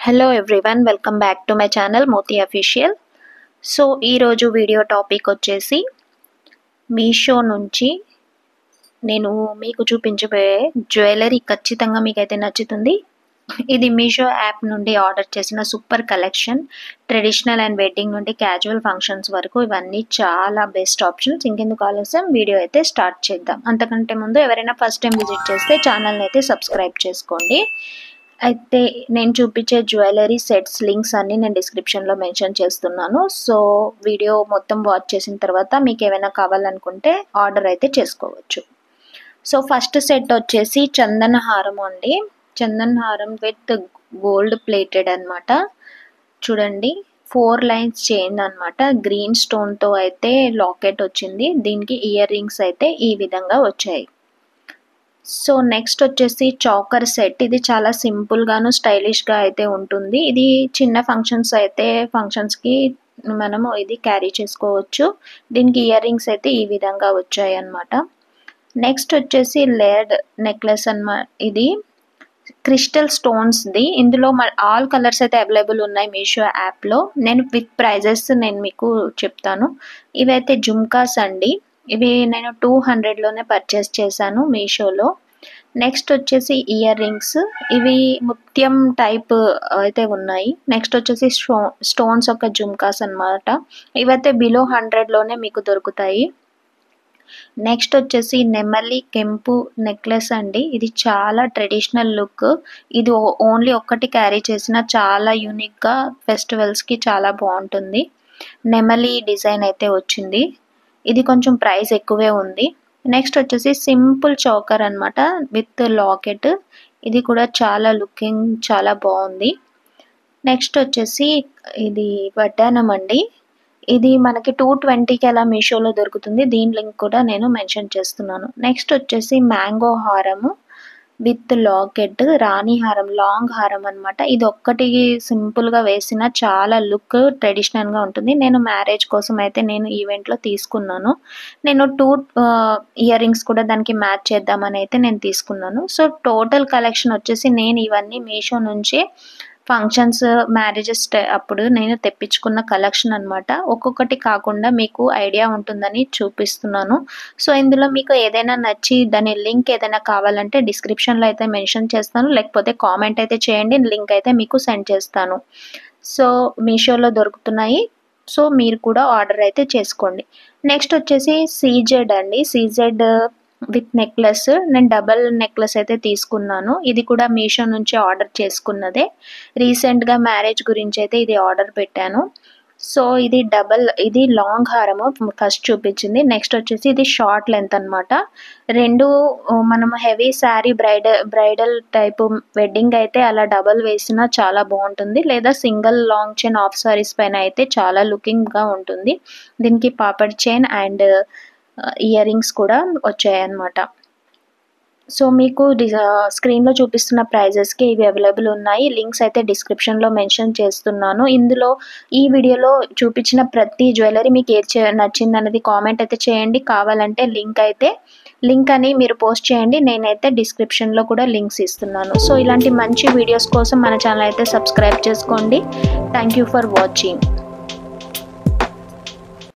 Hello everyone, welcome back to my channel Moti Official. So ఈరోజు video topic వచ్చేసి మీషో నుంచి నేను మీకు చూపించబోయే జ్యువెలరీ ఖచ్చితంగా మీకైతే నచ్చుతుంది. ఇది మీషో యాప్ నుండి ఆర్డర్ చేసిన super collection. Traditional and wedding నుండి క్యాజువల్ ఫంక్షన్స్ వరకు ఇవన్నీ చాలా బెస్ట్ ఆప్షన్స్. ఇంకెందుకు ఆలస్యం, వీడియో అయితే స్టార్ట్ చేద్దాం. అంతకంటే ముందు ఎవరైనా ఫస్ట్ టైం విజిట్ చేస్తే ఛానల్ని అయితే సబ్స్క్రైబ్ చేసుకోండి. అయితే నేను చూపించే జ్యువెలరీ సెట్స్ లింక్స్ అన్నీ నేను డిస్క్రిప్షన్లో మెన్షన్ చేస్తున్నాను. సో వీడియో మొత్తం వాచ్ చేసిన తర్వాత మీకు ఏమైనా కావాలనుకుంటే ఆర్డర్ అయితే చేసుకోవచ్చు. సో ఫస్ట్ సెట్ వచ్చేసి చందన హారం అండి. చందన్ హారం విత్ గోల్డ్ ప్లేటెడ్ అనమాట. చూడండి, 4 లైన్స్ చైన్ అనమాట. గ్రీన్ స్టోన్తో అయితే లాకెట్ వచ్చింది. దీనికి ఇయర్ రింగ్స్ అయితే ఈ విధంగా వచ్చాయి. సో నెక్స్ట్ వచ్చేసి చాకర్ సెట్. ఇది చాలా సింపుల్గాను స్టైలిష్గా అయితే ఉంటుంది. ఇది చిన్న ఫంక్షన్స్కి మనము ఇది క్యారీ చేసుకోవచ్చు. దీనికి ఇయర్ రింగ్స్ అయితే ఈ విధంగా వచ్చాయి అన్నమాట. నెక్స్ట్ వచ్చేసి లేయర్డ్ నెక్లెస్ అన్నమాట. ఇది క్రిస్టల్ స్టోన్స్ది. ఇందులో ఆల్ కలర్స్ అయితే అవైలబుల్ ఉన్నాయి మీషో యాప్లో. నేను విత్ ప్రైజెస్ నేను మీకు చెప్తాను. ఇవైతే జుమ్కాస్ అండి. ఇవి నేను 200లోనే పర్చేస్ చేశాను మీషోలో. నెక్స్ట్ వచ్చేసి ఇయర్ రింగ్స్. ఇవి ముత్యం టైప్ అయితే ఉన్నాయి. నెక్స్ట్ వచ్చేసి స్టోన్స్ ఒక జుమ్కాస్ అన్నమాట. ఇవైతే బిలో 100లోనే మీకు దొరుకుతాయి. నెక్స్ట్ వచ్చేసి నెమలి కెంపు నెక్లెస్ అండి. ఇది చాలా ట్రెడిషనల్ లుక్. ఇది ఓన్లీ ఒక్కటి క్యారీ చేసిన చాలా యూనిక్గా ఫెస్టివల్స్కి చాలా బాగుంటుంది. నెమలి డిజైన్ అయితే వచ్చింది. ఇది కొంచెం ప్రైస్ ఎక్కువే ఉంది. నెక్స్ట్ వచ్చేసి సింపుల్ చోకర్ అన్నమాట విత్ లాకెట్. ఇది కూడా చాలా లుకింగ్ చాలా బాగుంది. నెక్స్ట్ వచ్చేసి ఇది వడ్డానం అండి. ఇది మనకి 220కి అలా మీషోలో దొరుకుతుంది. దీని లింక్ కూడా నేను మెన్షన్ చేస్తున్నాను. నెక్స్ట్ వచ్చేసి మ్యాంగో హారము విత్ లాకెట్, రాణి హారం, లాంగ్ హారం అనమాట. ఇది ఒక్కటి సింపుల్గా వేసిన చాలా లుక్ ట్రెడిషనల్గా ఉంటుంది. నేను మ్యారేజ్ కోసం అయితే నేను ఈవెంట్లో తీసుకున్నాను. నేను 2 ఇయర్ రింగ్స్ కూడా దానికి మ్యాచ్ చేద్దామని అయితే నేను తీసుకున్నాను. సో టోటల్ కలెక్షన్ వచ్చేసి నేను ఇవన్నీ మీషో నుంచి ఫంక్షన్స్, మ్యారేజెస్ అప్పుడు నేను తెప్పించుకున్న కలెక్షన్ అనమాట. ఒక్కొక్కటి కాకుండా మీకు ఐడియా ఉంటుందని చూపిస్తున్నాను. సో ఇందులో మీకు ఏదైనా నచ్చి దాని లింక్ ఏదైనా కావాలంటే డిస్క్రిప్షన్లో అయితే మెన్షన్ చేస్తాను, లేకపోతే కామెంట్ అయితే చేయండి, లింక్ అయితే మీకు సెండ్ చేస్తాను. సో మీషోలో దొరుకుతున్నాయి. సో మీరు కూడా ఆర్డర్ అయితే చేసుకోండి. నెక్స్ట్ వచ్చేసి సీజెడ్ అండి. CZ with necklace. నేను డబల్ నెక్లెస్ అయితే తీసుకున్నాను. ఇది కూడా మీషో నుంచి ఆర్డర్ చేసుకున్నదే. రీసెంట్గా మ్యారేజ్ గురించి అయితే ఇది ఆర్డర్ పెట్టాను. సో ఇది లాంగ్ హారము ఫస్ట్ చూపించింది. నెక్స్ట్ వచ్చేసి ఇది షార్ట్ లెంత్ అనమాట. రెండు మనం heavy sari bridal type wedding అయితే అలా డబల్ వేసినా చాలా బాగుంటుంది, లేదా single long chain of saris పైన అయితే చాలా లుకింగ్గా ఉంటుంది. దీనికి papad chain and ear rings కూడా వచ్చాయన్నమాట. సో మీకు స్క్రీన్లో చూపిస్తున్న ప్రైజెస్కి ఇవి అవైలబుల్ ఉన్నాయి. లింక్స్ అయితే డిస్క్రిప్షన్లో మెన్షన్ చేస్తున్నాను. ఇందులో ఈ వీడియోలో చూపించిన ప్రతి జ్యువెలరీ మీకు ఏది నచ్చింది అనేది కామెంట్ అయితే చేయండి. కావాలంటే లింక్ అని మీరు పోస్ట్ చేయండి. నేనైతే డిస్క్రిప్షన్లో కూడా లింక్స్ ఇస్తున్నాను. సో ఇలాంటి మంచి వీడియోస్ కోసం మన ఛానల్ అయితే సబ్స్క్రైబ్ చేసుకోండి. Thank you for watching.